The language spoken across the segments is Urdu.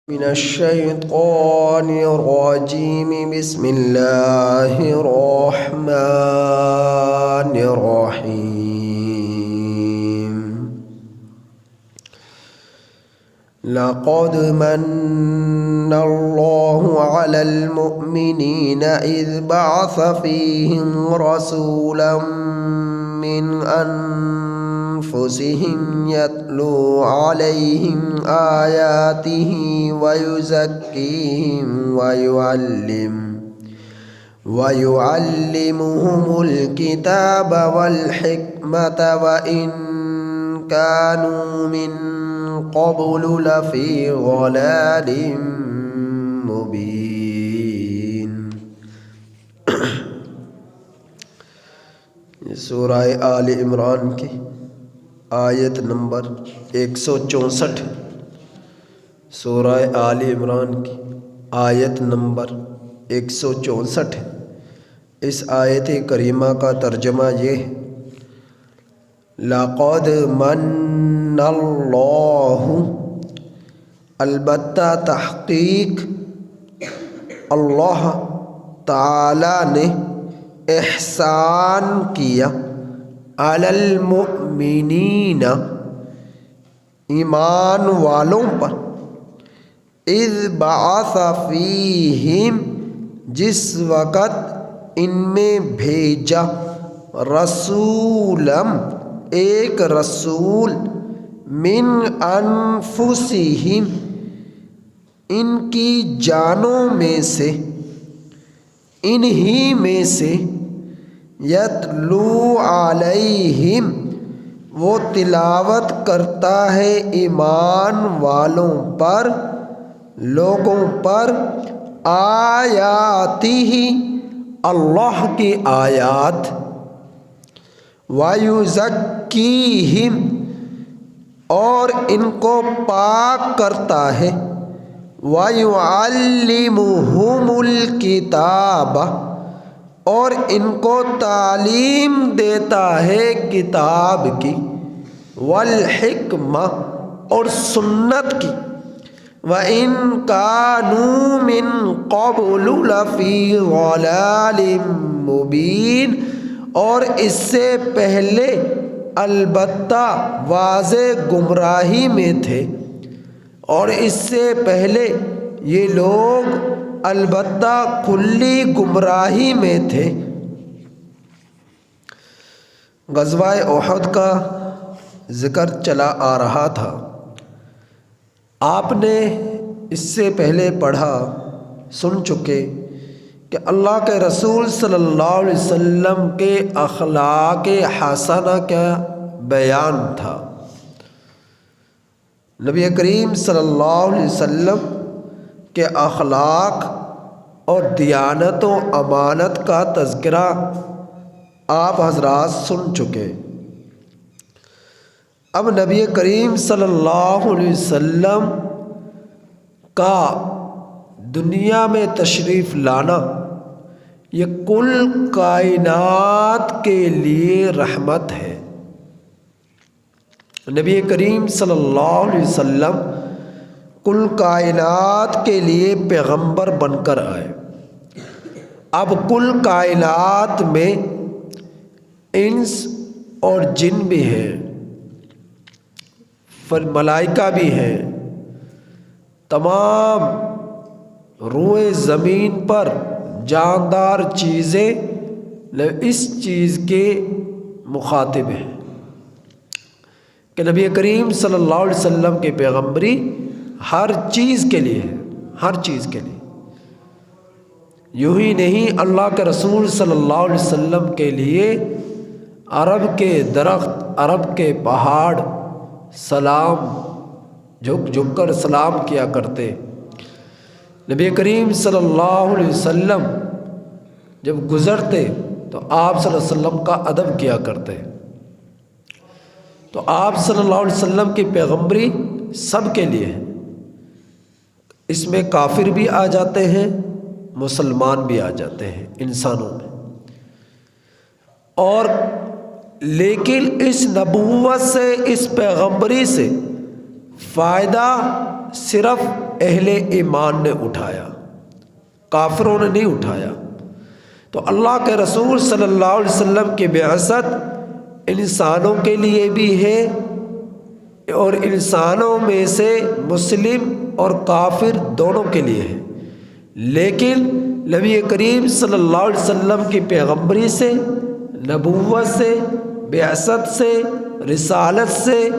من الشيطان الرجيم بسم الله الرحمن الرحيم لقد من الله على المؤمنين إذ بعث فيهم رسولا من أنفسهم يتلو عليهم آياته ويزكيهم ويعلمهم الكتاب والحكمة وإن كانوا من قبل لفي ضلال مبين۔ سورہ آل عمران کی آیت نمبر 164۔ سورہ آل عمران کی آیت نمبر 164۔ اس آیت کریمہ کا ترجمہ یہ ہے: لقد من اللہ، البتہ تحقیق اللہ تعالی نے احسان کیا، علی المؤمنین ایمان والوں پر، اذ بعث فیہم جس وقت ان میں بھیجا، رسولم ایک رسول، من انفسہم ان کی جانوں میں سے، انہی میں سے، یتلو علیہم وہ تلاوت کرتا ہے ایمان والوں پر، لوگوں پر، آیاتہ اللہ کی آیات، وَيُزَكِّيهِمْ اور ان کو پاک کرتا ہے، وَيُعَلِّمُهُمُ الْكِتَابَ اور ان کو تعلیم دیتا ہے کتاب کی، والحکمہ اور سنت کی، وَإِن كَانُوا مِن قَبْلُ لَفِي ضَلَالٍ مُبِينٍ اور اس سے پہلے البتہ واضح گمراہی میں تھے، اور اس سے پہلے یہ لوگ البتہ کلی گمراہی میں تھے۔ غزوہ احد کا ذکر چلا آ رہا تھا۔ آپ نے اس سے پہلے پڑھا، سن چکے کہ اللہ کے رسول صلی اللہ علیہ وسلم کے اخلاق حسنہ کا بیان تھا۔ نبی کریم صلی اللہ علیہ وسلم کے اخلاق اور دیانت و امانت کا تذکرہ آپ حضرات سن چکے۔ اب نبی کریم صلی اللہ علیہ وسلم کا دنیا میں تشریف لانا یہ کل کائنات کے لیے رحمت ہے۔ نبی کریم صلی اللہ علیہ وسلم کل کائنات کے لیے پیغمبر بن کر آئے۔ اب کل کائنات میں انس اور جن بھی ہیں، ملائکہ بھی ہیں، تمام روئے زمین پر جاندار چیزیں اس چیز کے مخاطب ہیں کہ نبی کریم صلی اللہ علیہ وسلم کی پیغمبری ہر چیز کے لیے ہے، ہر چیز کے لیے۔ یوں ہی نہیں، اللہ کے رسول صلی اللہ علیہ وسلم کے لیے عرب کے درخت، عرب کے پہاڑ سلام جھک کر سلام کیا کرتے۔ نبی کریم صلی اللہ علیہ وسلم جب گزرتے تو آپ صلی اللہ علیہ وسلم کا ادب کیا کرتے۔ تو آپ صلی اللہ علیہ وسلم کی پیغمبری سب کے لیے ہے، اس میں کافر بھی آ جاتے ہیں، مسلمان بھی آ جاتے ہیں انسانوں میں، اور لیکن اس نبوت سے، اس پیغمبری سے فائدہ صرف اہل ایمان نے اٹھایا، کافروں نے نہیں اٹھایا۔ تو اللہ کے رسول صلی اللہ علیہ وسلم کی بعثت انسانوں کے لیے بھی ہے، اور انسانوں میں سے مسلم اور کافر دونوں کے لیے ہے، لیکن نبی کریم صلی اللہ علیہ وسلم کی پیغمبری سے، نبوت سے، بعثت سے، رسالت سے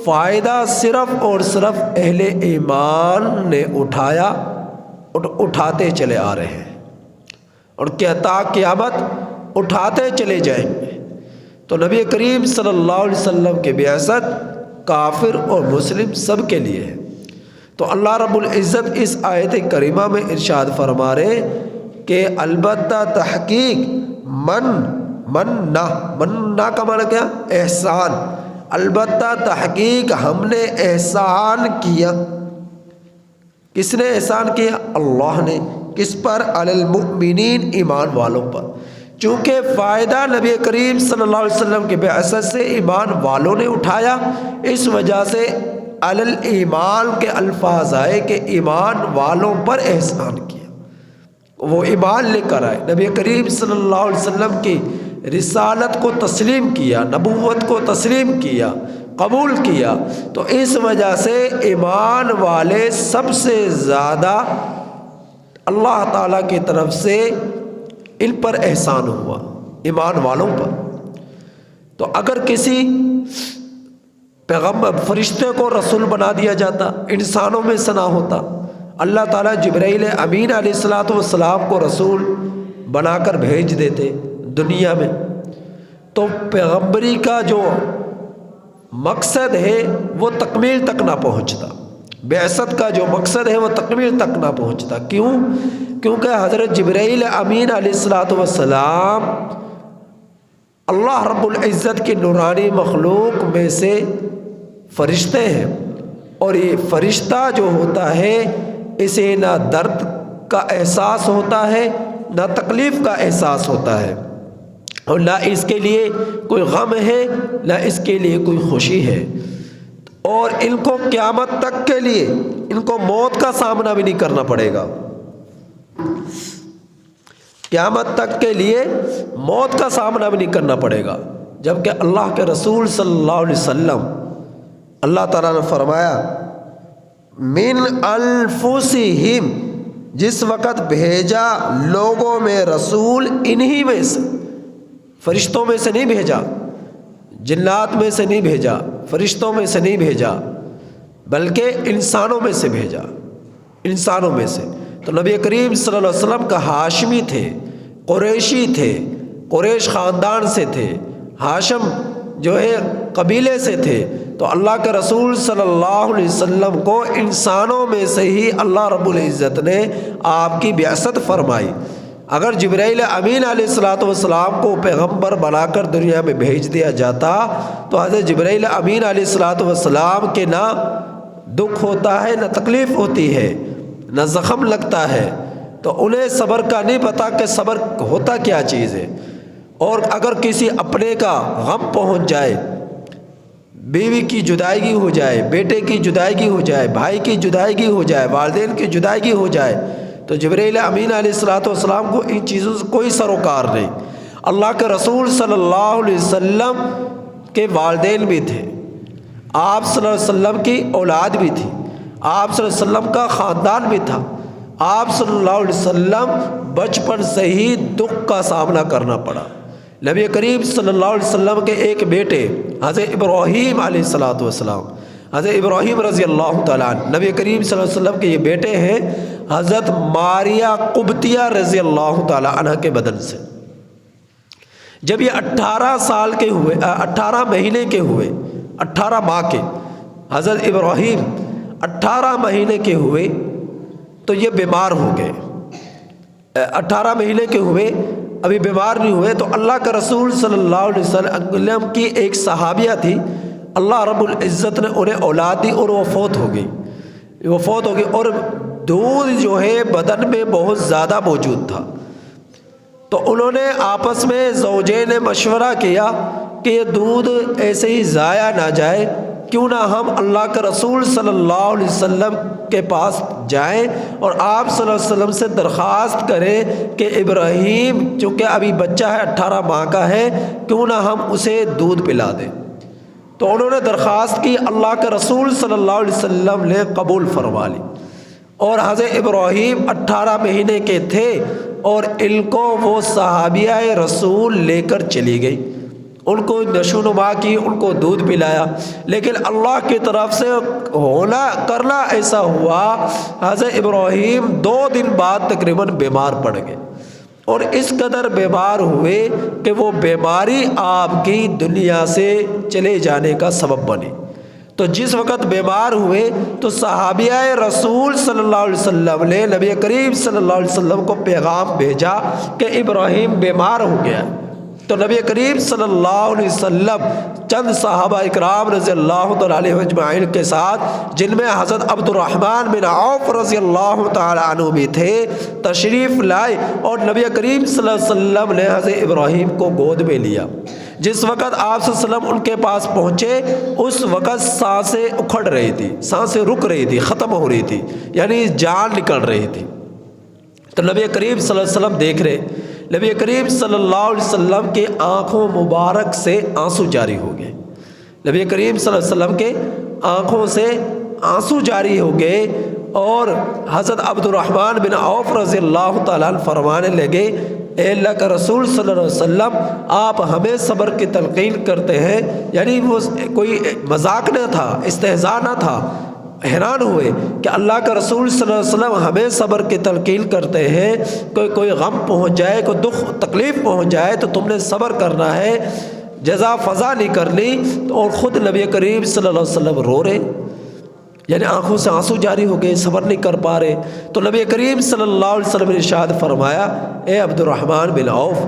فائدہ صرف اور صرف اہل ایمان نے اٹھایا اور اٹھاتے چلے آ رہے ہیں، اور کیا تا قیامت اٹھاتے چلے جائیں گے۔ تو نبی کریم صلی اللہ علیہ وسلم کی بعثت کافر اور مسلم سب کے لیے ہے۔ تو اللہ رب العزت اس آیت کریمہ میں ارشاد فرما رہے کہ البتہ تحقیق مننا کا معنی کیا؟ احسان۔ البتہ تحقیق ہم نے احسان کیا۔ کس نے احسان کیا؟ اللہ نے۔ کس پر؟ علی المؤمنین، ایمان والوں پر۔ چونکہ فائدہ نبی کریم صلی اللہ علیہ وسلم کی بعثت سے ایمان والوں نے اٹھایا، اس وجہ سے علی الایمان کے الفاظ آئے کہ ایمان والوں پر احسان کیا، وہ ایمان لے کر آئے، نبی کریم صلی اللہ علیہ وسلم کی رسالت کو تسلیم کیا، نبوت کو تسلیم کیا، قبول کیا، تو اس وجہ سے ایمان والے سب سے زیادہ اللہ تعالیٰ کی طرف سے ان پر احسان ہوا، ایمان والوں پر۔ تو اگر کسی پیغمبر فرشتے کو رسول بنا دیا جاتا، انسانوں میں سے نہ ہوتا، اللہ تعالیٰ جبرائیل امین علیہ السلام کو رسول بنا کر بھیج دیتے دنیا میں، تو پیغمبری کا جو مقصد ہے وہ تکمیل تک نہ پہنچتا، بعثت کا جو مقصد ہے وہ تکمیل تک نہ پہنچتا۔ کیوں؟ کیونکہ حضرت جبرائیل امین علیہ السلام اللہ رب العزت کی نورانی مخلوق میں سے فرشتے ہیں، اور یہ فرشتہ جو ہوتا ہے اسے نہ درد کا احساس ہوتا ہے، نہ تکلیف کا احساس ہوتا ہے، اور نہ اس کے لیے کوئی غم ہے، نہ اس کے لیے کوئی خوشی ہے، اور ان کو قیامت تک کے لیے ان کو موت کا سامنا بھی نہیں کرنا پڑے گا، قیامت تک کے لیے موت کا سامنا بھی نہیں کرنا پڑے گا۔ جبکہ اللہ کے رسول صلی اللہ علیہ وسلم، اللہ تعالیٰ نے فرمایا من انفسہم، جس وقت بھیجا لوگوں میں رسول انہی میں سے، فرشتوں میں سے نہیں بھیجا، جنات میں سے نہیں بھیجا، فرشتوں میں سے نہیں بھیجا، بلکہ انسانوں میں سے بھیجا، انسانوں میں سے۔ تو نبی کریم صلی اللہ علیہ وسلم کا ہاشمی تھے، قریشی تھے، قریش خاندان سے تھے، ہاشم جو ہے قبیلے سے تھے، تو اللہ کے رسول صلی اللہ علیہ وسلم کو انسانوں میں سے ہی اللہ رب العزت نے آپ کی بعثت فرمائی۔ اگر جبرائیل امین علیہ السلام کو پیغمبر بنا کر دنیا میں بھیج دیا جاتا تو حضرت جبرائیل امین علیہ السلام کے نہ دکھ ہوتا ہے، نہ تکلیف ہوتی ہے، نہ زخم لگتا ہے، تو انہیں صبر کا نہیں پتا کہ صبر ہوتا کیا چیز ہے۔ اور اگر کسی اپنے کا غم پہنچ جائے، بیوی کی جدائیگی ہو جائے، بیٹے کی جدائیگی ہو جائے، بھائی کی جدائیگی ہو جائے، والدین کی جدائیگی ہو جائے، تو جبرائیل امین علیہ السلام کو ان چیزوں سے کوئی سروکار نہیں۔ اللہ کے رسول صلی اللہ علیہ وسلم کے والدین بھی تھے، آپ صلی اللہ علیہ وسلم کی اولاد بھی تھی، آپ صلی اللہ علیہ وسلم کا خاندان بھی تھا، آپ صلی اللہ علیہ وسلم بچپن سے ہی دکھ کا سامنا کرنا پڑا۔ نبی کریم صلی اللہ علیہ وسلم کے ایک بیٹے حضرت ابراہیم علیہ السلام، حضرت ابراہیم رضی اللہ تعالیٰ عنہ، نبی کریم صلی اللہ علیہ وسلم کے یہ بیٹے ہیں حضرت ماریہ قبطیہ رضی اللہ تعالیٰ عنہ کے بدن سے۔ جب یہ 18 سال کے ہوئے، 18 مہینے کے ہوئے، 18 ماہ کے، حضرت ابراہیم 18 مہینے کے ہوئے تو یہ بیمار ہو گئے۔ 18 مہینے کے ہوئے، ابھی بیمار نہیں ہوئے، تو اللہ کا رسول صلی اللہ علیہ وسلم کی ایک صحابیہ تھی، اللہ رب العزت نے انہیں اولاد دی اور وہ فوت ہو گئی، اور دودھ جو ہے بدن میں بہت زیادہ موجود تھا۔ تو انہوں نے آپس میں زوجین نے مشورہ کیا کہ یہ دودھ ایسے ہی ضائع نہ جائے، کیوں نہ ہم اللہ کے رسول صلی اللہ علیہ وسلم کے پاس جائیں اور آپ صلی اللہ علیہ وسلم سے درخواست کریں کہ ابراہیم چونکہ ابھی بچہ ہے 18 ماہ کا ہے، کیوں نہ ہم اسے دودھ پلا دیں۔ تو انہوں نے درخواست کی، اللہ کے رسول صلی اللہ علیہ وسلم نے قبول فرما لی، اور حضرت ابراہیم 18 مہینے کے تھے اور ان کو وہ صحابیہ رسول لے کر چلی گئی، ان کو نشو نما کی، ان کو دودھ پلایا۔ لیکن اللہ کی طرف سے کرنا ایسا ہوا، حضرت ابراہیم 2 دن بعد تقریباً بیمار پڑ گئے، اور اس قدر بیمار ہوئے کہ وہ بیماری آپ کی دنیا سے چلے جانے کا سبب بنی۔ تو جس وقت بیمار ہوئے تو صحابیہ رسول صلی اللہ علیہ وسلم نے نبی کریم صلی اللہ علیہ وسلم کو پیغام بھیجا کہ ابراہیم بیمار ہو گیا۔ تو نبی کریم صلی اللہ علیہ وسلم چند صحابہ اکرام رضی اللہ تعالیٰ عنہ اجمعین کے ساتھ، جن میں حضرت عبد الرحمن بن عوف رضی اللہ تعالیٰ عنہ بھی تھے، تشریف لائے اور نبی کریم صلی اللہ علیہ وسلم نے حضرت ابراہیم کو گود میں لیا۔ جس وقت آپ صلی اللہ علیہ وسلم ان کے پاس پہنچے اس وقت سانسیں اکھڑ رہی تھی، سانسیں رک رہی تھی، ختم ہو رہی تھی، یعنی جان نکل رہی تھی۔ تو نبی کریم صلی اللہ علیہ وسلم دیکھ رہے، نبی کریم صلی اللہ علیہ وسلم کے آنکھوں مبارک سے آنسو جاری ہو گئے، نبی کریم صلی اللہ علیہ وسلم کے آنکھوں سے آنسو جاری ہو گئے، اور حضرت عبد الرحمن بن عوف رضی اللہ تعالیٰ عنہ فرمانے لگے، اے اللہ کا رسول صلی اللہ علیہ وسلم آپ ہمیں صبر کی تلقین کرتے ہیں، یعنی وہ کوئی مذاق نہ تھا، استہزاء نہ تھا۔ حیران ہوئے کہ اللہ کا رسول صلی اللہ علیہ وسلم ہمیں صبر کی تلقین کرتے ہیں، کوئی غم پہنچ جائے، کوئی دکھ تکلیف پہنچ جائے تو تم نے صبر کرنا ہے، جزا فضا نہیں کرنی۔ اور خود نبی کریم صلی اللہ علیہ وسلم رو رہے، یعنی آنکھوں سے آنسو جاری ہو گئے، صبر نہیں کر پا رہے۔ تو نبی کریم صلی اللہ علیہ وسلم نے ارشاد فرمایا، اے عبد الرحمن بن عوف،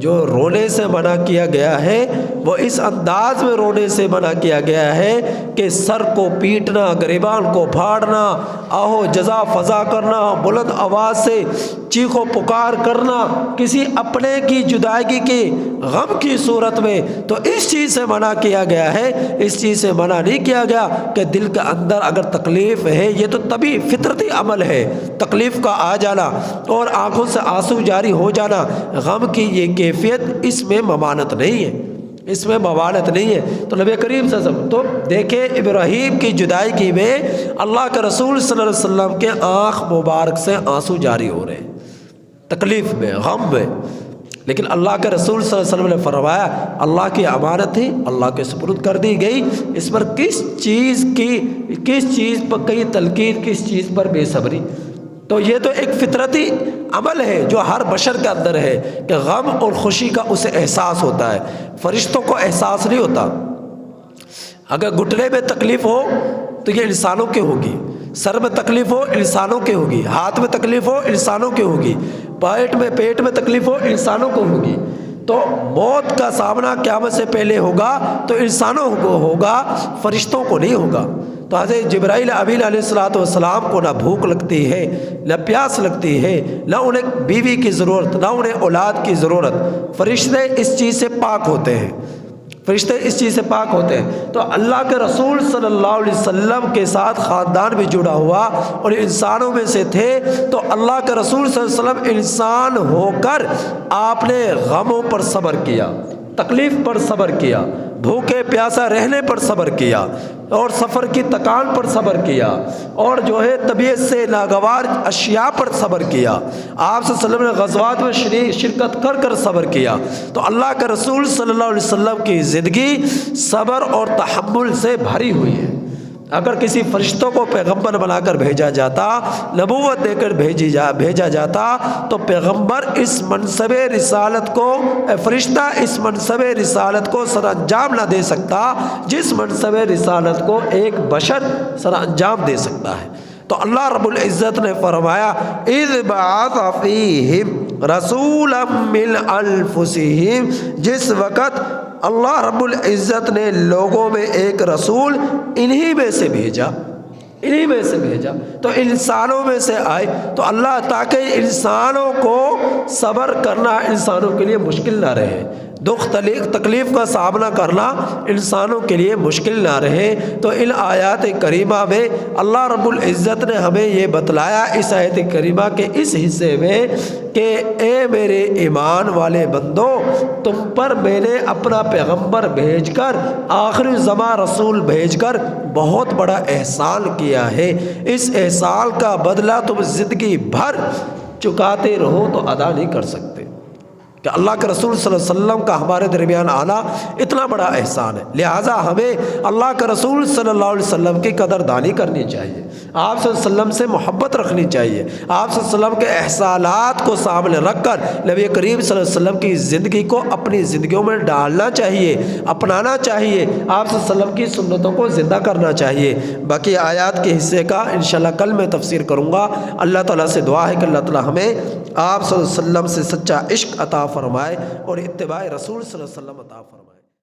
جو رونے سے منع کیا گیا ہے وہ اس انداز میں رونے سے منع کیا گیا ہے کہ سر کو پیٹنا، گریبان کو پھاڑنا، آہو جزا فضا کرنا، بلند آواز سے چیخ و پکار کرنا کسی اپنے کی جدائیگی کے غم کی صورت میں، تو اس چیز سے منع کیا گیا ہے۔ اس چیز سے منع نہیں کیا گیا کہ دل کے اندر اگر تکلیف ہے، یہ تو طبی فطرتی عمل ہے، تکلیف کا آ جانا اور آنکھوں سے آنسو جاری ہو جانا، غم کی یہ کیفیت، اس میں ممانت نہیں ہے، اس میں ممانت نہیں ہے۔ تو نبی کریم صلی اللہ علیہ وسلم تو دیکھیں ابراہیم کی جدائیگی میں اللہ کے رسول صلی اللہ علیہ وسلم کے آنکھ مبارک سے آنسو جاری ہو رہے ہیں، تکلیف میں، غم میں، لیکن اللہ کے رسول صلی اللہ علیہ وسلم نے فرمایا اللہ کی امانت ہی اللہ کے سپرد کر دی گئی، اس پر کس چیز پر کئی تلقین، کس چیز پر بے صبری۔ تو یہ تو ایک فطرتی عمل ہے جو ہر بشر کے اندر ہے کہ غم اور خوشی کا اسے احساس ہوتا ہے، فرشتوں کو احساس نہیں ہوتا۔ اگر گھٹنے میں تکلیف ہو تو یہ انسانوں کے ہوگی، سر میں تکلیف ہو انسانوں کے ہوگی، ہاتھ میں تکلیف ہو انسانوں کے ہوگی، پیٹ میں تکلیف ہو انسانوں کو ہوگی۔ تو موت کا سامنا قیامت سے پہلے ہوگا تو انسانوں کو ہوگا، فرشتوں کو نہیں ہوگا۔ تو حضرت جبرائیل امین علیہ السلام کو نہ بھوک لگتی ہے، نہ پیاس لگتی ہے، نہ انہیں بیوی کی ضرورت، نہ انہیں اولاد کی ضرورت، فرشتے اس چیز سے پاک ہوتے ہیں، فرشتے اس چیز سے پاک ہوتے ہیں۔ تو اللہ کے رسول صلی اللہ علیہ وسلم کے ساتھ خاندان بھی جڑا ہوا اور انسانوں میں سے تھے، تو اللہ کے رسول صلی اللہ علیہ وسلم انسان ہو کر آپ نے غموں پر صبر کیا، تکلیف پر صبر کیا، بھوکے پیاسا رہنے پر صبر کیا، اور سفر کی تکان پر صبر کیا، اور جو ہے طبیعت سے ناگوار اشیاء پر صبر کیا، آپ صلی اللہ علیہ وسلم نے غزوات میں شرکت کر کر صبر کیا۔ تو اللہ کے رسول صلی اللہ علیہ وسلم کی زندگی صبر اور تحمل سے بھری ہوئی ہے۔ اگر کسی فرشتوں کو پیغمبر بنا کر بھیجا جاتا، نبوت دے کر بھیجا جاتا، تو پیغمبر اس منصب رسالت کو، فرشتہ اس منصب رسالت کو سر انجام نہ دے سکتا جس منصب رسالت کو ایک بشر سر انجام دے سکتا ہے۔ تو اللہ رب العزت نے فرمایا اذ بعث فیہم رسولا من انفسہم، جس وقت اللہ رب العزت نے لوگوں میں ایک رسول انہی میں سے بھیجا، انہی میں سے بھیجا، تو انسانوں میں سے آئے۔ تو اللہ تاکہ انسانوں کو صبر کرنا انسانوں کے لیے مشکل نہ رہے، دکھ تکلیف کا سامنا کرنا انسانوں کے لیے مشکل نہ رہے۔ تو ان آیات کریمہ میں اللہ رب العزت نے ہمیں یہ بتلایا اس آیت کریمہ کے اس حصے میں کہ اے میرے ایمان والے بندو، تم پر میں نے اپنا پیغمبر بھیج کر، آخری زمان رسول بھیج کر بہت بڑا احسان کیا ہے۔ اس احسان کا بدلہ تم زندگی بھر چکاتے رہو تو ادا نہیں کر سکتے، کہ اللہ کے رسول صلی اللہ علیہ وسلم کا ہمارے درمیان آنا اتنا بڑا احسان ہے۔ لہٰذا ہمیں اللہ کے رسول صلی اللہ علیہ وسلم کی قدردانی کرنی چاہیے، آپ صلی اللہ علیہ وسلم سے محبت رکھنی چاہیے، آپ صلی اللہ علیہ وسلم کے احسانات کو سامنے رکھ کر نبی کریم صلی اللہ علیہ وسلم کی زندگی کو اپنی زندگیوں میں ڈالنا چاہیے، اپنانا چاہیے، آپ صلی اللہ علیہ وسلم کی سنتوں کو زندہ کرنا چاہیے۔ باقی آیات کے حصے کا انشاءاللہ کل میں تفسیر کروں گا۔ اللہ تعالیٰ سے دعا ہے کہ اللہ تعالیٰ ہمیں آپ صلی اللہ علیہ وسلم سے سچا عشق عطا فرمائے اور اتباع رسول صلی اللہ علیہ وسلم عطا فرمائے۔